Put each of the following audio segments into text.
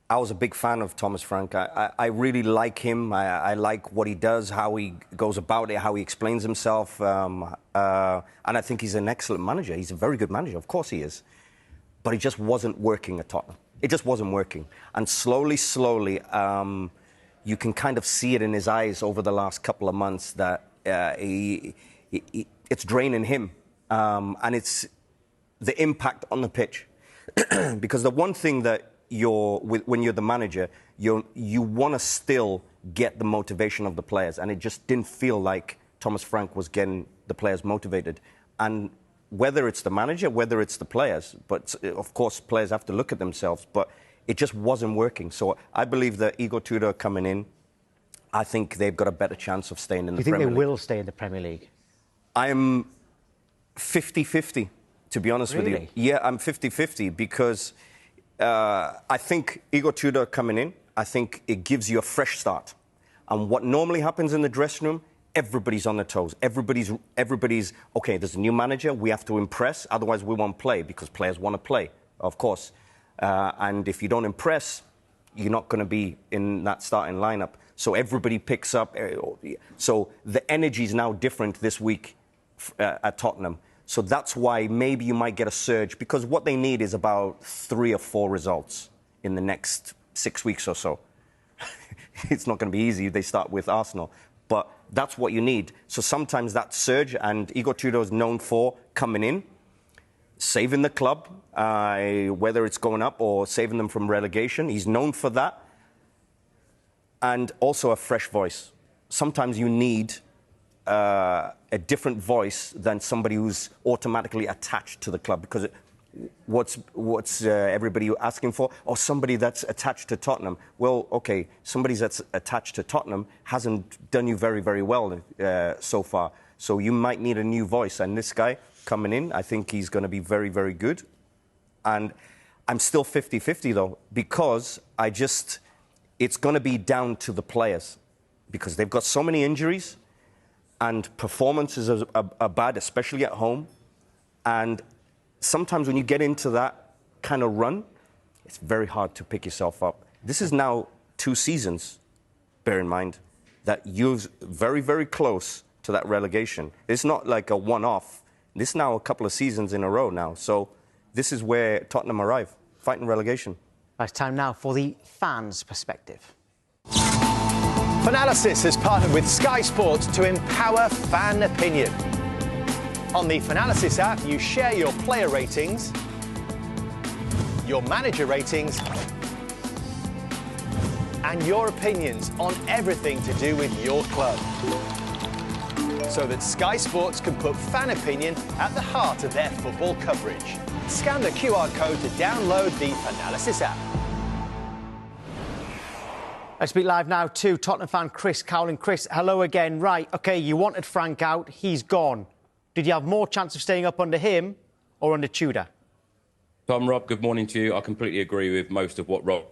I was a big fan of Thomas Frank. I really like him. I like what he does, how he goes about it, how he explains himself. And I think he's an excellent manager. He's a very good manager. Of course he is. But he just wasn't working at Tottenham. It just wasn't working. And slowly, you can kind of see it in his eyes over the last couple of months that it's draining him. And it's the impact on the pitch. Because the one thing that when you're the manager, you want to still get the motivation of the players, and it just didn't feel like Thomas Frank was getting the players motivated. And whether it's the manager, whether it's the players, but of course players have to look at themselves, but it just wasn't working. So I believe that Igor Tudor coming in, I think they've got a better chance of staying in the Premier League. Do you think they will stay in the Premier League? I'm 50-50, to be honest with you. Yeah, I'm 50-50 because I think Igor Tudor coming in, I think it gives you a fresh start. And what normally happens in the dressing room, everybody's on their toes. Everybody's okay, there's a new manager, we have to impress, otherwise we won't play, because players want to play, of course. And if you don't impress, you're not going to be in that starting lineup. So everybody picks up. So the energy is now different this week at Tottenham. So that's why maybe you might get a surge, because what they need is about 3 or 4 results in the next 6 weeks or so. It's not going to be easy. They start with Arsenal. But that's what you need. So sometimes that surge, and Igor Tudor is known for coming in, saving the club, whether it's going up or saving them from relegation. He's known for that. And also a fresh voice. Sometimes you need a different voice than somebody who's automatically attached to the club, because what's everybody asking for? Or somebody that's attached to Tottenham. Well, okay, somebody that's attached to Tottenham hasn't done you very, very well so far. So you might need a new voice. And this guy coming in, I think he's going to be very, very good. And I'm still 50-50, though, because it's going to be down to the players, because they've got so many injuries. And performances are bad, especially at home. And sometimes when you get into that kind of run, it's very hard to pick yourself up. This is now 2 seasons, bear in mind, that you're very, very close to that relegation. It's not like a one-off. This is now a couple of seasons in a row now. So this is where Tottenham arrive, fighting relegation. It's time now for the fans' perspective. Fanalysis has partnered with Sky Sports to empower fan opinion. On the Fanalysis app, you share your player ratings, your manager ratings, and your opinions on everything to do with your club, so that Sky Sports can put fan opinion at the heart of their football coverage. Scan the QR code to download the Fanalysis app. I speak live now to Tottenham fan Chris Cowlin. Chris, hello again. Right, OK, you wanted Frank out. He's gone. Did you have more chance of staying up under him or under Tudor? Tom, Rob, good morning to you. I completely agree with most of what Rob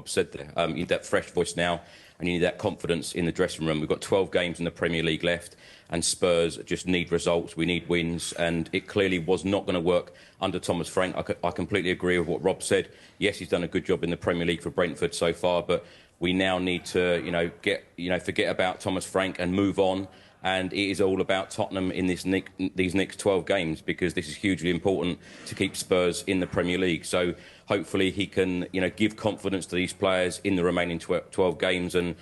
said there. You need that fresh voice now, and you need that confidence in the dressing room. We've got 12 games in the Premier League left, and Spurs just need results. We need wins, and it clearly was not going to work under Thomas Frank. I completely agree with what Rob said. Yes, he's done a good job in the Premier League for Brentford so far, but we now need to, forget about Thomas Frank and move on. And it is all about Tottenham in these next 12 games, because this is hugely important to keep Spurs in the Premier League. So hopefully he can, give confidence to these players in the remaining 12 games. And,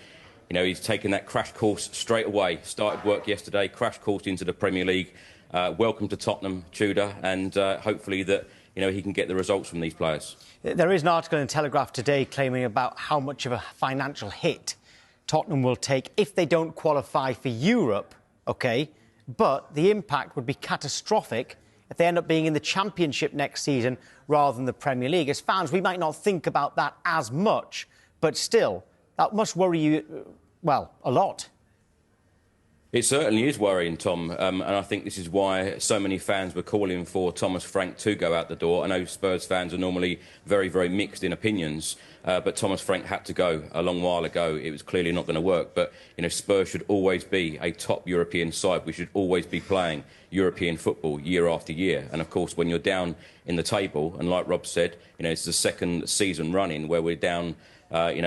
he's taken that crash course straight away. Started work yesterday, crash course into the Premier League. Welcome to Tottenham, Tudor, and hopefully that, he can get the results from these players. There is an article in Telegraph today claiming about how much of a financial hit Tottenham will take if they don't qualify for Europe, OK? But the impact would be catastrophic if they end up being in the Championship next season rather than the Premier League. As fans, we might not think about that as much, but still, that must worry you, well, a lot. It certainly is worrying, Tom, and I think this is why so many fans were calling for Thomas Frank to go out the door. I know Spurs fans are normally very, very mixed in opinions, but Thomas Frank had to go a long while ago. It was clearly not going to work. But, Spurs should always be a top European side. We should always be playing European football year after year. And of course, when you're down in the table, and like Rob said, it's the second season running where we're down,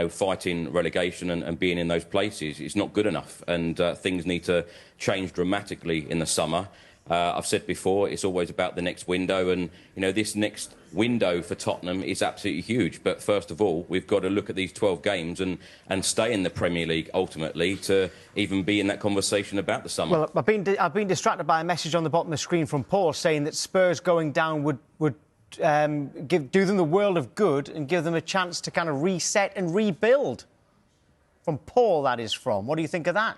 fighting relegation and being in those places, it's not good enough. And things need to change dramatically in the summer. I've said before, it's always about the next window, and this next window for Tottenham is absolutely huge. But first of all, we've got to look at these 12 games and stay in the Premier League ultimately to even be in that conversation about the summer. Well, I've been distracted by a message on the bottom of the screen from Paul saying that Spurs going down would do them the world of good and give them a chance to kind of reset and rebuild. From Paul, that is from. What do you think of that?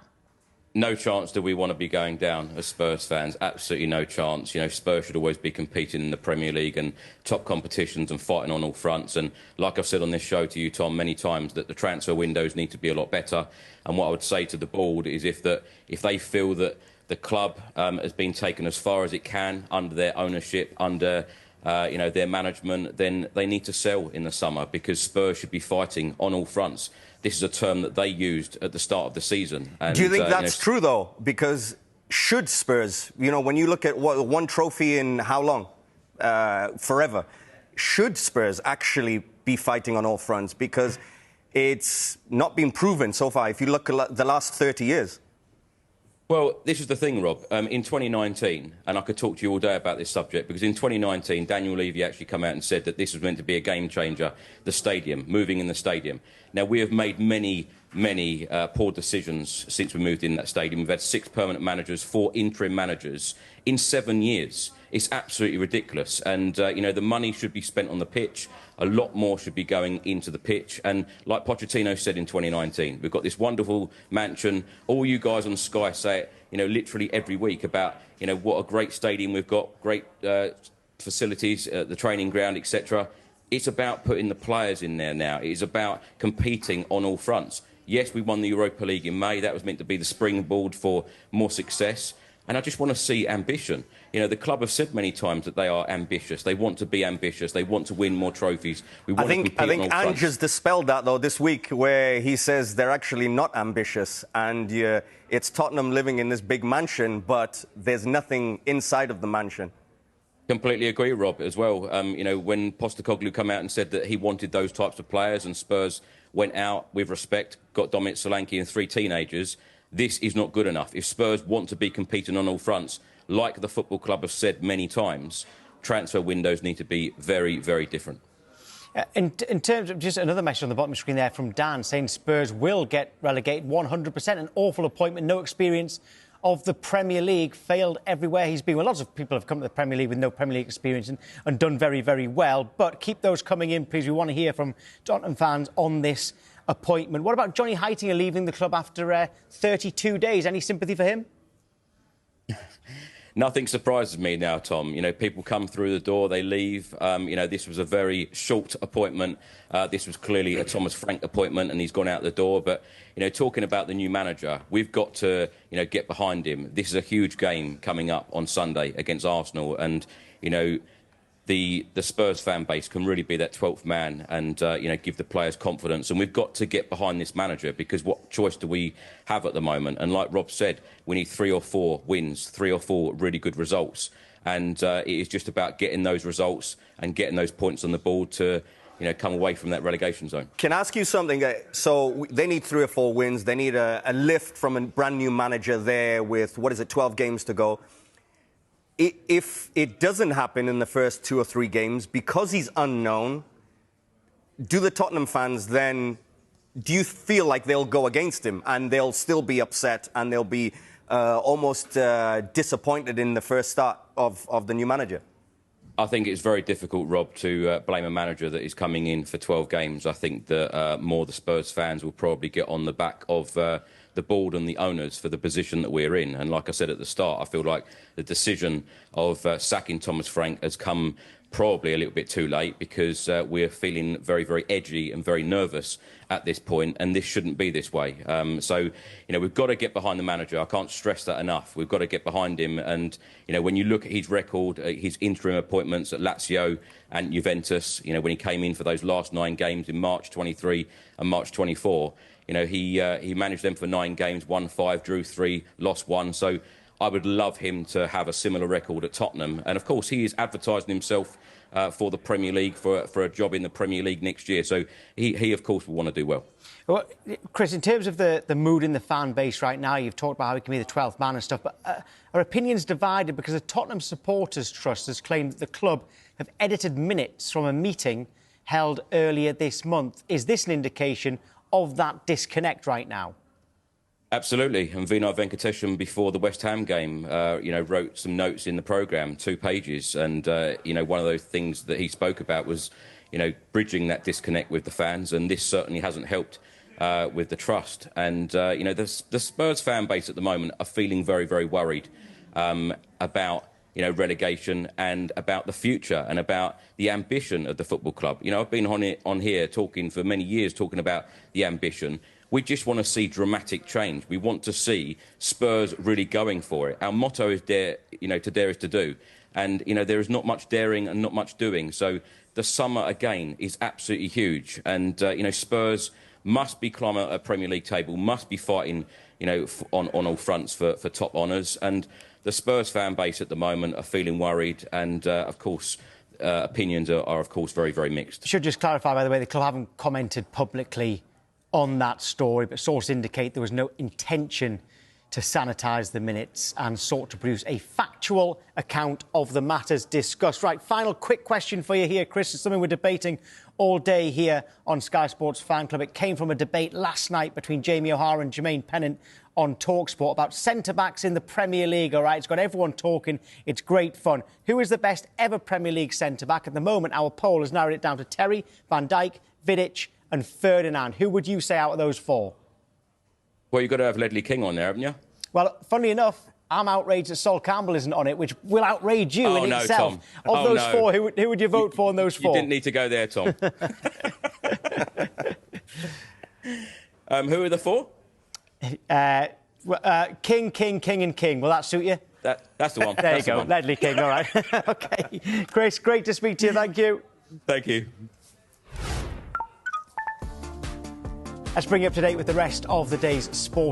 No chance do we want to be going down as Spurs fans. Absolutely no chance. Spurs should always be competing in the Premier League and top competitions and fighting on all fronts. And like I've said on this show to you, Tom, many times, that the transfer windows need to be a lot better. And what I would say to the board is if they feel that the club has been taken as far as it can under their ownership, under their management, then they need to sell in the summer, because Spurs should be fighting on all fronts. This is a term that they used at the start of the season. And, do you think that's true, though? Because should Spurs, when you look at one trophy in how long? Forever. Should Spurs actually be fighting on all fronts? Because it's not been proven so far, if you look at the last 30 years. Well, this is the thing, Rob. In 2019, and I could talk to you all day about this subject, because in 2019, Daniel Levy actually came out and said that this was meant to be a game changer, the stadium, moving in the stadium. Now, we have made many poor decisions since we moved in that stadium. We've had 6 permanent managers, 4 interim managers in 7 years. It's absolutely ridiculous. And, the money should be spent on the pitch. A lot more should be going into the pitch. And like Pochettino said in 2019, we've got this wonderful mansion. All you guys on Sky say it, literally every week about, what a great stadium we've got, great facilities, the training ground, etc. It's about putting the players in there now. It is about competing on all fronts. Yes, we won the Europa League in May. That was meant to be the springboard for more success. And I just want to see ambition. The club have said many times that they are ambitious. They want to be ambitious. They want to win more trophies. I think Ange has dispelled that, though, this week, where he says they're actually not ambitious. And it's Tottenham living in this big mansion, but there's nothing inside of the mansion. Completely agree, Rob, as well. When Postecoglou came out and said that he wanted those types of players, and Spurs went out with respect, got Dominic Solanke and 3 teenagers, this is not good enough. If Spurs want to be competing on all fronts, like the football club have said many times, transfer windows need to be very, very different. In terms of just another message on the bottom of the screen there from Dan saying Spurs will get relegated 100%. An awful appointment, no experience of the Premier League, failed everywhere he's been. Well, lots of people have come to the Premier League with no Premier League experience and done very, very well. But keep those coming in, please. We want to hear from Tottenham fans on this appointment. What about Johnny Heitinga leaving the club after 32 days? Any sympathy for him? Nothing surprises me now, Tom. People come through the door, they leave. This was a very short appointment. This was clearly a Thomas Frank appointment, and he's gone out the door. But, talking about the new manager, we've got to, get behind him. This is a huge game coming up on Sunday against Arsenal. And, the Spurs fan base can really be that 12th man and, give the players confidence. And we've got to get behind this manager, because what choice do we have at the moment? And like Rob said, we need 3 or 4 wins, 3 or 4 really good results. And it is just about getting those results and getting those points on the board to, come away from that relegation zone. Can I ask you something? So they need 3 or 4 wins. They need a lift from a brand new manager there with, 12 games to go. If it doesn't happen in the first 2 or 3 games, because he's unknown, do the Tottenham fans then, do you feel like they'll go against him and they'll still be upset and they'll be almost disappointed in the first start of the new manager? I think it's very difficult, Rob, to blame a manager that is coming in for 12 games. I think that more the Spurs fans will probably get on the back of the board and the owners for the position that we're in. And like I said at the start, I feel like the decision of sacking Thomas Frank has come probably a little bit too late, because we're feeling very, very edgy and very nervous at this point, and this shouldn't be this way. So, we've got to get behind the manager. I can't stress that enough. We've got to get behind him. And, when you look at his record, his interim appointments at Lazio and Juventus, when he came in for those last 9 games in March 23 and March 24, he managed them for 9 games, won 5, drew 3, lost 1. So I would love him to have a similar record at Tottenham. And, of course, he is advertising himself for the Premier League, for a job in the Premier League next year. So he of course, will want to do well. Well, Chris, in terms of the mood in the fan base right now, you've talked about how he can be the 12th man and stuff, but are opinions divided? Because the Tottenham Supporters Trust has claimed that the club have edited minutes from a meeting held earlier this month. Is this an indication of that disconnect right now? Absolutely. And Vinay Venkatesham, before the West Ham game, wrote some notes in the programme, 2 pages. And, one of those things that he spoke about was, bridging that disconnect with the fans. And this certainly hasn't helped with the trust. And, the Spurs fan base at the moment are feeling very, very worried about, relegation and about the future and about the ambition of the football club. I've been on here talking for many years, talking about the ambition. We just want to see dramatic change. We want to see Spurs really going for it. Our motto is dare, to dare is to do. And, there is not much daring and not much doing. So the summer, again, is absolutely huge. And, Spurs must be climbing a Premier League table, must be fighting, on all fronts for top honours. And the Spurs fan base at the moment are feeling worried. And, of course, opinions are, of course, very, very mixed. Should just clarify, by the way, the club haven't commented publicly on that story, but sources indicate there was no intention to sanitise the minutes and sought to produce a factual account of the matters discussed. Right, final quick question for you here, Chris. It's something we're debating all day here on Sky Sports Fan Club. It came from a debate last night between Jamie O'Hara and Jermaine Pennant on TalkSport about centre-backs in the Premier League, all right? It's got everyone talking. It's great fun. Who is the best ever Premier League centre-back? At the moment, our poll has narrowed it down to Terry, Van Dijk, Vidic and Ferdinand. Who would you say out of those 4? Well, you've got to have Ledley King on there, haven't you? Well, funnily enough, I'm outraged that Sol Campbell isn't on it, which will outrage you in itself. Tom. Of those 4, who would you vote for in those 4? You didn't need to go there, Tom. Who are the 4? King, and King. Will that suit you? That's the one. There you go, Ledley King, all right. OK. Chris, great to speak to you. Thank you. Thank you. Let's bring you up to date with the rest of the day's sport.